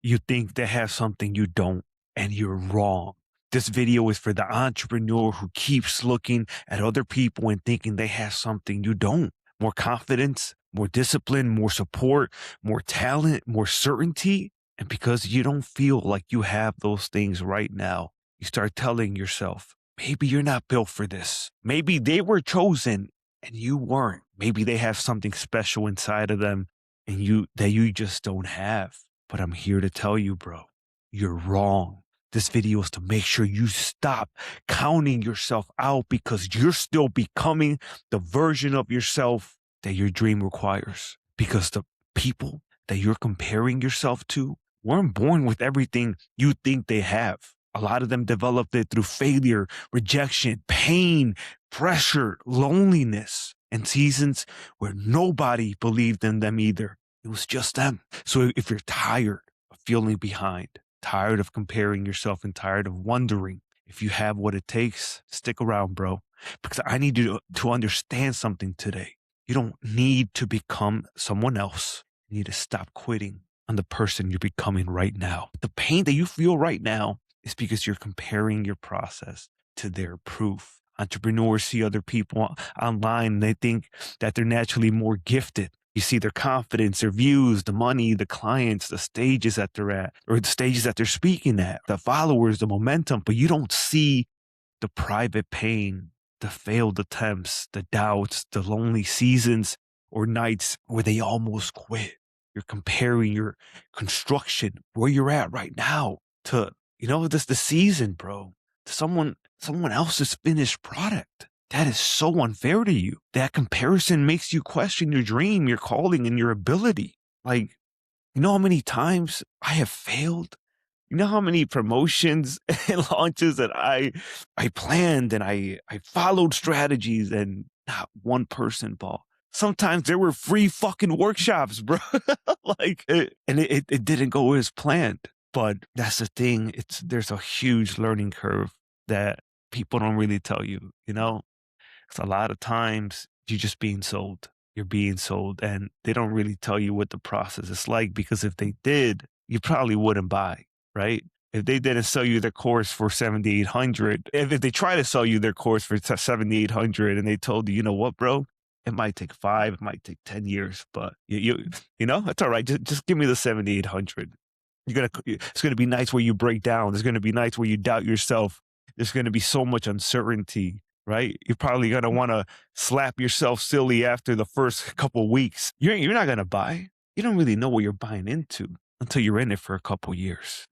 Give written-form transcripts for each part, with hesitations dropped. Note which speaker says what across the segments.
Speaker 1: You think they have something you don't, and you're wrong. This video is for the entrepreneur who keeps looking at other people and thinking they have something you don't. More confidence, more discipline, more support, more talent, more certainty. And because you don't feel like you have those things right now, you start telling yourself, maybe you're not built for this. Maybe they were chosen and you weren't. Maybe they have something special inside of them and you just don't have. But I'm here to tell you, bro, you're wrong. This video is to make sure you stop counting yourself out because you're still becoming the version of yourself that your dream requires. Because the people that you're comparing yourself to weren't born with everything you think they have. A lot of them developed it through failure, rejection, pain, pressure, loneliness, and seasons where nobody believed in them either. It was just them. So if you're tired of feeling behind, tired of comparing yourself, and tired of wondering if you have what it takes, stick around, bro, because I need you to understand something today. You don't need to become someone else. You need to stop quitting on the person you're becoming right now. The pain that you feel right now is because you're comparing your process to their proof. Entrepreneurs see other people online and they think that they're naturally more gifted. You see their confidence, their views, the money, the clients, the stages that they're at, or the stages that they're speaking at, the followers, the momentum, but you don't see the private pain, the failed attempts, the doubts, the lonely seasons or nights where they almost quit. You're comparing your construction, where you're at right now, to, this the season, bro, to someone else's finished product. That is so unfair to you. That comparison makes you question your dream, your calling, and your ability. Like, you know how many times I have failed? You know how many promotions and launches that I planned and I followed strategies and not one person bought. Sometimes there were free fucking workshops, bro. It didn't go as planned. But that's the thing. There's a huge learning curve that people don't really tell you, you know? 'Cause a lot of times you're just being sold. You're being sold and they don't really tell you what the process is like, because if they did, you probably wouldn't buy, right? If they didn't sell you their course for 7,800, if they try to sell you their course for 7,800 and they told you, you know what, bro, it might take 5, it might take 10 years, but that's all right. Just give me the 7,800. It's going to be nights where you break down. There's going to be nights where you doubt yourself. There's going to be so much uncertainty, right? You're probably going to want to slap yourself silly after the first couple weeks. You're not going to buy. You don't really know what you're buying into until you're in it for a couple years.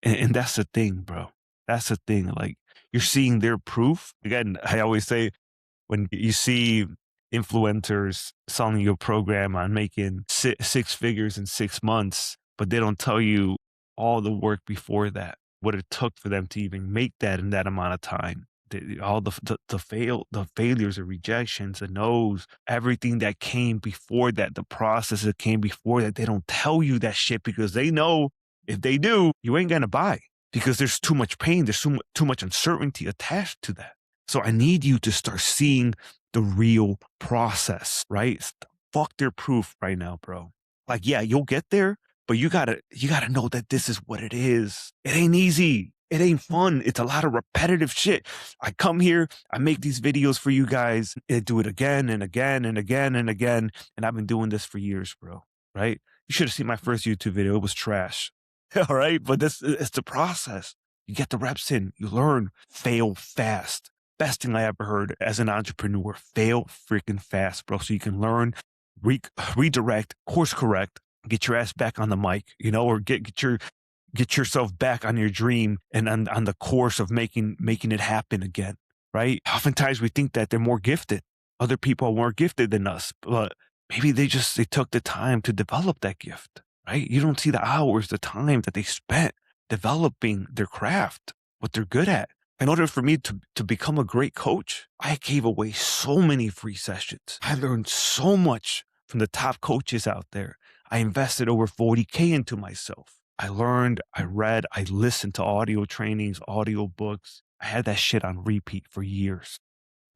Speaker 1: And that's the thing, bro. That's the thing. Like, you're seeing their proof. Again, I always say, when you see influencers selling you a program on making six figures in 6 months, but they don't tell you all the work before that, what it took for them to even make that in that amount of time. All the failures, the rejections, the no's, everything that came before that, the process that came before that. They don't tell you that shit because they know if they do, you ain't gonna buy, because there's too much pain, there's too much uncertainty attached to that. So I need you to start seeing the real process, right? Fuck their proof right now, bro. Like, yeah, you'll get there, but you gotta know that this is what it is. It ain't easy. It ain't fun. It's a lot of repetitive shit. I come here, I make these videos for you guys, and do it again and again and again and again. And I've been doing this for years, bro. Right? You should have seen my first YouTube video. It was trash. All right. But it's the process. You get the reps in, you learn, fail fast. Best thing I ever heard as an entrepreneur: fail freaking fast, bro. So you can learn, redirect, course correct, get your ass back on the mic, or get yourself back on your dream and on the course of making it happen again, right? Oftentimes we think that they're more gifted. Other people are more gifted than us, but maybe they took the time to develop that gift, right? You don't see the hours, the time that they spent developing their craft, what they're good at. In order for me to become a great coach, I gave away so many free sessions. I learned so much from the top coaches out there. I invested over 40K into myself. I learned, I read, I listened to audio trainings, audio books. I had that shit on repeat for years,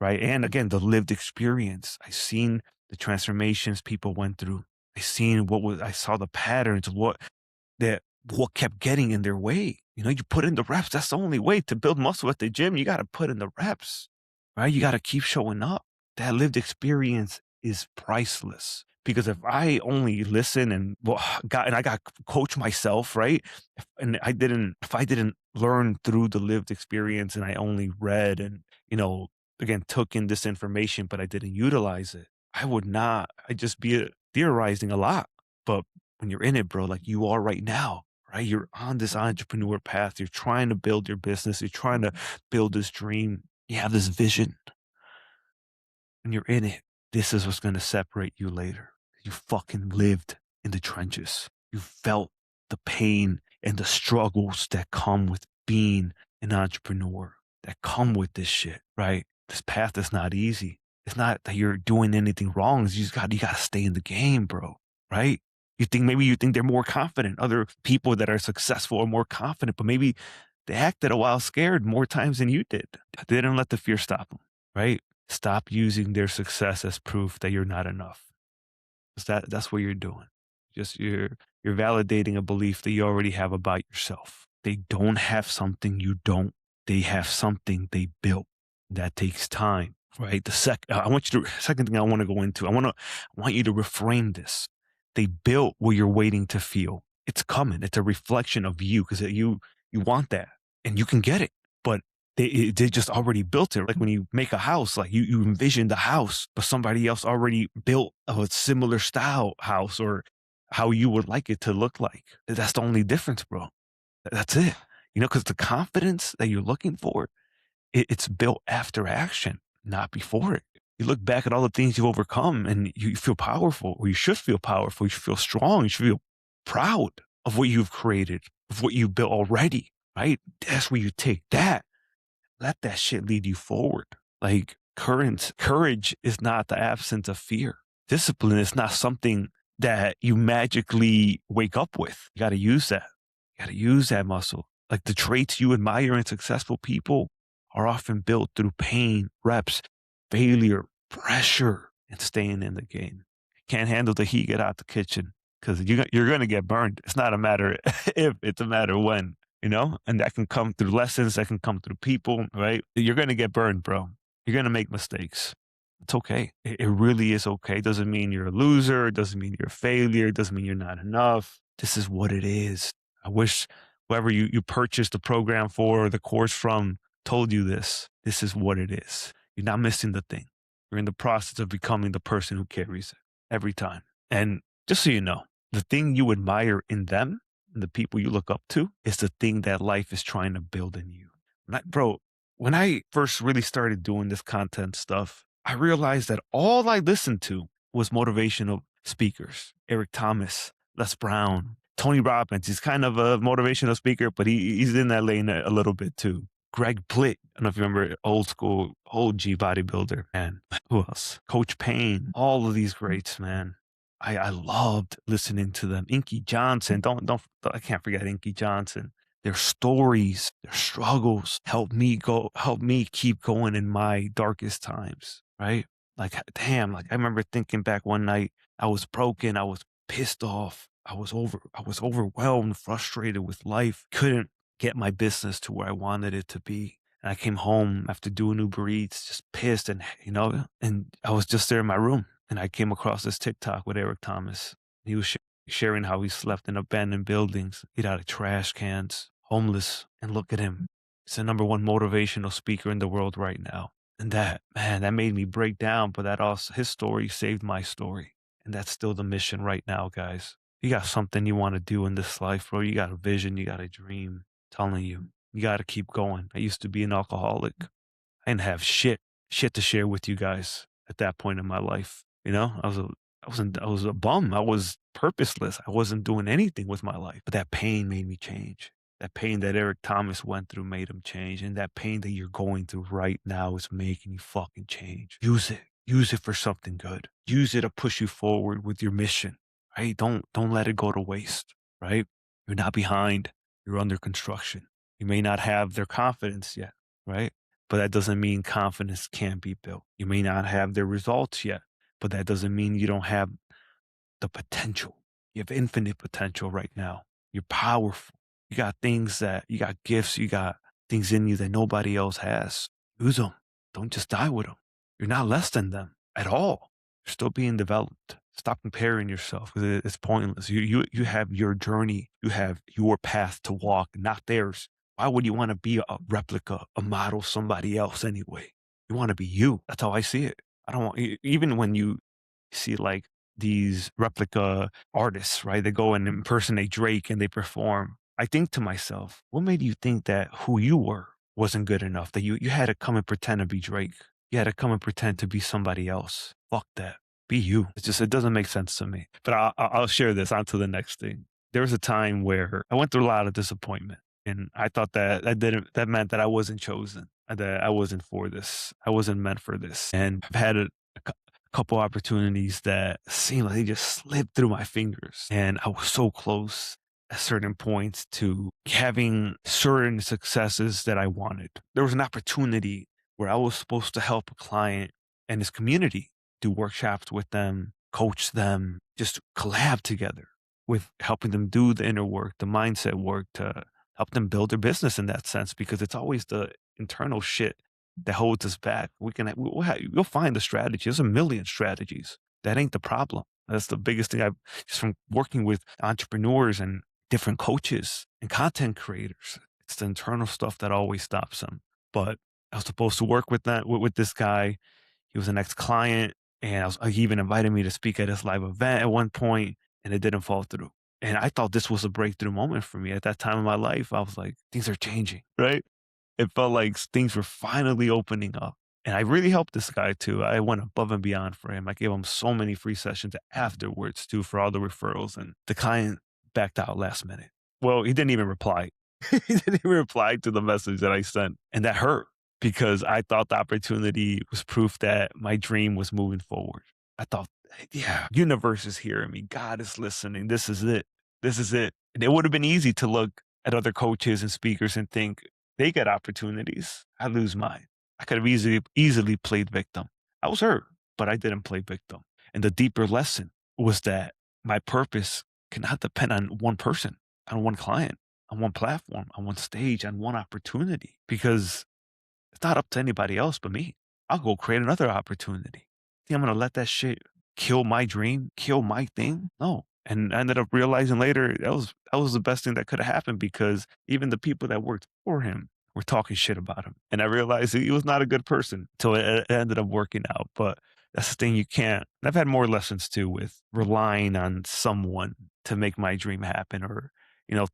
Speaker 1: right? And again, the lived experience. I seen the transformations people went through. I saw the patterns, what kept getting in their way. You put in the reps. That's the only way to build muscle at the gym. You got to put in the reps, right? You got to keep showing up. That lived experience is priceless. Because if I only listen and I got coach myself, right? If I didn't learn through the lived experience and I only read and, you know, again, took in this information, but I didn't utilize it, I'd just be theorizing a lot. But when you're in it, bro, like you are right now, right? You're on this entrepreneur path. You're trying to build your business. You're trying to build this dream. You have this vision. When you're in it, this is what's going to separate you later. You fucking lived in the trenches. You felt the pain and the struggles that come with being an entrepreneur, that come with this shit, right? This path is not easy. It's not that you're doing anything wrong. It's you got to stay in the game, bro, right? Maybe you think they're more confident. Other people that are successful are more confident, but maybe they acted a while scared more times than you did. They didn't let the fear stop them, right? Stop using their success as proof that you're not enough. 'Cause that's what you're doing. Just you're validating a belief that you already have about yourself. They don't have something you don't. They have something they built. That takes time, right? Second thing I want to go into, I want you to reframe this. They built what you're waiting to feel. It's coming. It's a reflection of you because you want that and you can get it. But they just already built it. Like when you make a house, like you envision the house, but somebody else already built a similar style house or how you would like it to look like. That's the only difference, bro. That's it. Because the confidence that you're looking for, it's built after action, not before it. You look back at all the things you've overcome and you feel powerful, or you should feel powerful. You should feel strong. You should feel proud of what you've created, of what you've built already, right? That's where you take that. Let that shit lead you forward. Like courage is not the absence of fear. Discipline is not something that you magically wake up with. You got to use that. You got to use that muscle. Like the traits you admire in successful people are often built through pain, reps, failure, pressure, and staying in the game. Can't handle the heat, get out the kitchen because you're going to get burned. It's not a matter if, it's a matter when. And that can come through lessons, that can come through people, right? You're going to get burned, bro. You're going to make mistakes. It's okay. It really is okay. It doesn't mean you're a loser. It doesn't mean you're a failure. It doesn't mean you're not enough. This is what it is. I wish whoever you purchased the program for or the course from told you this. This is what it is. You're not missing the thing. You're in the process of becoming the person who carries it every time. And just so you know, the thing you admire in them, the people you look up to, is the thing that life is trying to build in you. Bro, when I first really started doing this content stuff, I realized that all I listened to was motivational speakers. Eric Thomas, Les Brown, Tony Robbins. He's kind of a motivational speaker, but he's in that lane a little bit too. Greg Plitt. I don't know if you remember, old school, OG bodybuilder. And who else? Coach Payne. All of these greats, man. I loved listening to them. Inky Johnson, I can't forget Inky Johnson. Their stories, their struggles helped me keep going in my darkest times, right? Like, damn, like I remember thinking back one night, I was broken, I was pissed off, I was overwhelmed, frustrated with life, couldn't get my business to where I wanted it to be. And I came home after doing Uber Eats, just pissed and I was just there in my room. And I came across this TikTok with Eric Thomas. He was sharing how he slept in abandoned buildings, ate out of trash cans, homeless. And look at him. He's the number one motivational speaker in the world right now. And that made me break down. But his story saved my story. And that's still the mission right now, guys. You got something you want to do in this life, bro. You got a vision. You got a dream. I'm telling you, you got to keep going. I used to be an alcoholic. I didn't have shit to share with you guys at that point in my life. I was a bum. I was purposeless. I wasn't doing anything with my life. But that pain made me change. That pain that Eric Thomas went through made him change. And that pain that you're going through right now is making you fucking change. Use it. Use it for something good. Use it to push you forward with your mission. Right? Don't let it go to waste. Right? You're not behind. You're under construction. You may not have their confidence yet. Right? But that doesn't mean confidence can't be built. You may not have their results yet. But that doesn't mean you don't have the potential. You have infinite potential right now. You're powerful. You got gifts, you got things in you that nobody else has. Use them. Don't just die with them. You're not less than them at all. You're still being developed. Stop comparing yourself because it's pointless. You have your journey. You have your path to walk, not theirs. Why would you want to be a replica, a model, somebody else anyway? You want to be you. That's how I see it. I don't want, even when you see like these replica artists, right? They go and impersonate Drake and they perform. I think to myself, what made you think that who you were wasn't good enough? That you had to come and pretend to be Drake. You had to come and pretend to be somebody else. Fuck that. Be you. It's just it doesn't make sense to me. But I'll share this on to the next thing. There was a time where I went through a lot of disappointment, and I thought that meant that I wasn't chosen, that I wasn't for this, I wasn't meant for this, and I've had a couple opportunities that seemed like they just slipped through my fingers. And I was so close at certain points to having certain successes that I wanted. There was an opportunity where I was supposed to help a client and his community, do workshops with them, coach them, just collab together with helping them do the inner work, the mindset work to help them build their business in that sense, because it's always the internal shit that holds us back. You'll find the strategy. There's a million strategies. That ain't the problem. That's the biggest thing I've just from working with entrepreneurs and different coaches and content creators. It's the internal stuff that always stops them. But I was supposed to work with with this guy. He was an ex-client, and he even invited me to speak at his live event at one point, and it didn't fall through. And I thought this was a breakthrough moment for me at that time in my life. I was like, things are changing, right? It felt like things were finally opening up. And I really helped this guy too. I went above and beyond for him. I gave him so many free sessions afterwards too for all the referrals. And the client backed out last minute. Well, he didn't even reply. He didn't even reply to the message that I sent. And that hurt because I thought the opportunity was proof that my dream was moving forward. I thought, yeah, universe is hearing me. God is listening. This is it. This is it. And it would have been easy to look at other coaches and speakers and think, they get opportunities. I lose mine. I could have easily played victim. I was hurt, but I didn't play victim. And the deeper lesson was that my purpose cannot depend on one person, on one client, on one platform, on one stage, on one opportunity, because it's not up to anybody else but me. I'll go create another opportunity. Think I'm gonna let that shit kill my dream, kill my thing? No. And I ended up realizing later that was the best thing that could have happened, because even the people that worked for him were talking shit about him. And I realized he was not a good person until it ended up working out. But that's the thing, you can't. I've had more lessons too with relying on someone to make my dream happen, or,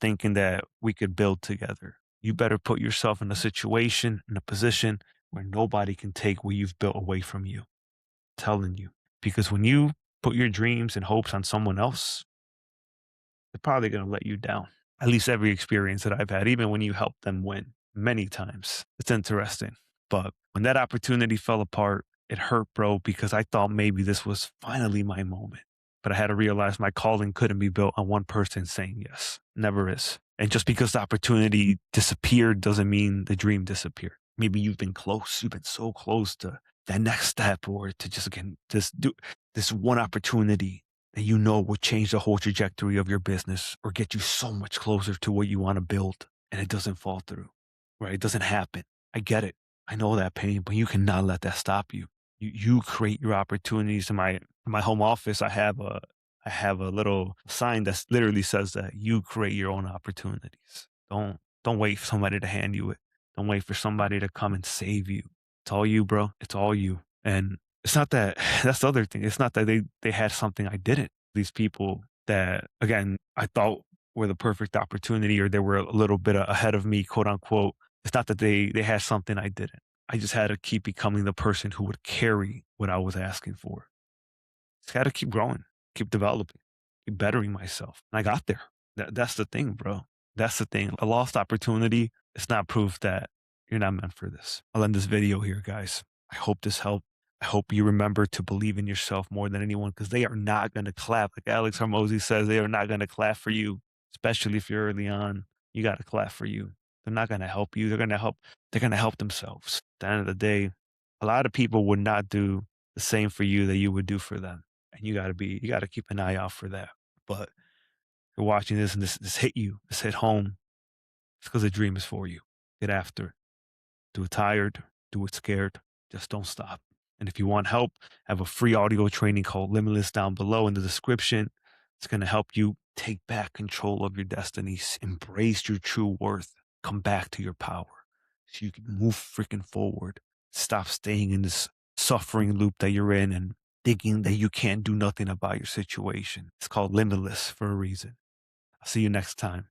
Speaker 1: thinking that we could build together. You better put yourself in a situation, in a position where nobody can take what you've built away from you. Telling you. Because when you put your dreams and hopes on someone else, they're probably going to let you down. At least every experience that I've had, even when you help them win many times. It's interesting. But when that opportunity fell apart, it hurt, bro, because I thought maybe this was finally my moment. But I had to realize my calling couldn't be built on one person saying yes. Never is. And just because the opportunity disappeared doesn't mean the dream disappeared. Maybe you've been close. You've been so close to that next step, or to just again, just do this one opportunity that will change the whole trajectory of your business or get you so much closer to what you want to build, and it doesn't fall through, right? It doesn't happen. I get it. I know that pain, but you cannot let that stop you. You create your opportunities. In my home office, I have a little sign that literally says that you create your own opportunities. Don't wait for somebody to hand you it. Don't wait for somebody to come and save you. It's all you, bro. It's all you. And it's not that that's the other thing. It's not that they had something I didn't. These people that, again, I thought were the perfect opportunity, or they were a little bit ahead of me, quote unquote. It's not that they had something I didn't. I just had to keep becoming the person who would carry what I was asking for. Just got to keep growing, keep developing, keep bettering myself. And I got there. That's the thing, bro. That's the thing. A lost opportunity is not proof that you're not meant for this. I'll end this video here, guys. I hope this helped. I hope you remember to believe in yourself more than anyone, because they are not going to clap. Like Alex Hormozy says, they are not going to clap for you, especially if you're early on. You got to clap for you. They're not going to help you. They're going to help themselves. At the end of the day, a lot of people would not do the same for you that you would do for them. And you got to keep an eye out for that. But you're watching this and this hit you, this hit home, it's because the dream is for you. Get after it. Do it tired, do it scared. Just don't stop. And if you want help, I have a free audio training called Limitless down below in the description. It's going to help you take back control of your destiny, embrace your true worth, come back to your power so you can move freaking forward. Stop staying in this suffering loop that you're in and thinking that you can't do nothing about your situation. It's called Limitless for a reason. I'll see you next time.